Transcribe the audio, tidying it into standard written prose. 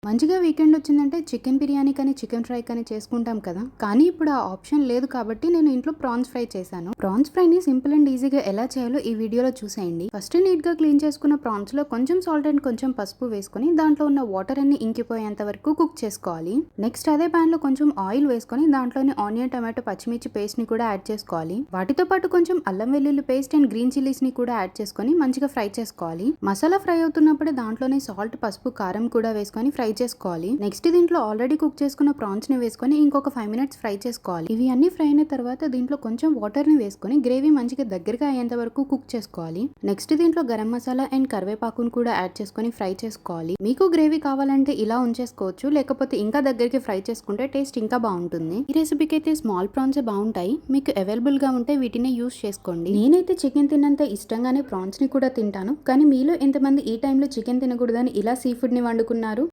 మంచిగా వీకెండ్ వచ్చిందంటే చికెన్ బిర్యానీ కానీ చికెన్ ఫ్రై కానీ చేసుకుంటాం కదా. కానీ ఇప్పుడు ఆ ఆప్షన్ లేదు కాబట్టి నేను ఇంట్లో ప్రాన్స్ ఫ్రై చేశాను. ప్రాన్స్ ఫ్రైని సింపుల్ అండ్ ఈజీగా ఎలా చేయాలో ఈ వీడియోలో చూసేయండి. ఫస్ట్ నీట్ గా క్లీన్ చేసుకున్న ప్రాన్స్ లో కొంచెం సాల్ట్ అండ్ కొంచెం పసుపు వేసుకొని దాంట్లో ఉన్న వాటర్ అన్ని ఇంకిపోయేంత వరకు కుక్ చేసుకోవాలి. నెక్స్ట్ అదే పాన్ లో కొంచెం ఆయిల్ వేసుకొని దాంట్లోని ఆనియన్, టమాటో, పచ్చిమిర్చి పేస్ట్ ని కూడా యాడ్ చేసుకోవాలి. వాటితో పాటు కొంచెం అల్లం వెల్లుల్లి పేస్ట్ అండ్ గ్రీన్ చిల్లీస్ ని కూడా యాడ్ చేసుకొని మంచిగా ఫ్రై చేసుకోవాలి. మసాలా ఫ్రై అవుతున్నప్పుడే దాంట్లోనే సాల్ట్, పసుపు, కారం కూడా వేసుకొని ఫ్రై చేసుకోవాలి. నెక్స్ట్ దీంట్లో ఆల్రెడీ కుక్ చేసుకున్న ప్రాన్స్ ని వేసుకొని ఇంకొక 5 మినిట్స్ ఫ్రై చేసుకోవాలి. ఇవి అన్ని ఫ్రై అయిన తర్వాత దీంట్లో కొంచెం వాటర్ ని వేసుకొని గ్రేవీ మంచిగా దగ్గరగా అయ్యేంత వరకు కుక్ చేసుకోవాలి. నెక్స్ట్ దీంట్లో గరం మసాలా అండ్ కరివేపాకును కూడా యాడ్ చేసుకొని ఫ్రై చేసుకోవాలి. మీకు గ్రేవీ కావాలంటే ఇలా ఉంచేసుకోవచ్చు, లేకపోతే ఇంకా దగ్గరికి ఫ్రై చేసుకుంటే టేస్ట్ ఇంకా బాగుంటుంది. ఈ రెసిపీకి అయితే స్మాల్ ప్రాన్స్ బాగుంటాయి. మీకు అవైలబుల్ గా ఉంటే వీటిని యూస్ చేసుకోండి. నేనైతే చికెన్ తిన్నంత ఇష్టంగానే ప్రాన్స్ ని కూడా తింటాను. కానీ మీలో ఎంతమంది ఈ టైంలో చికెన్ తినకూడదని ఇలా సీ ఫుడ్ ని వండుకున్నారు?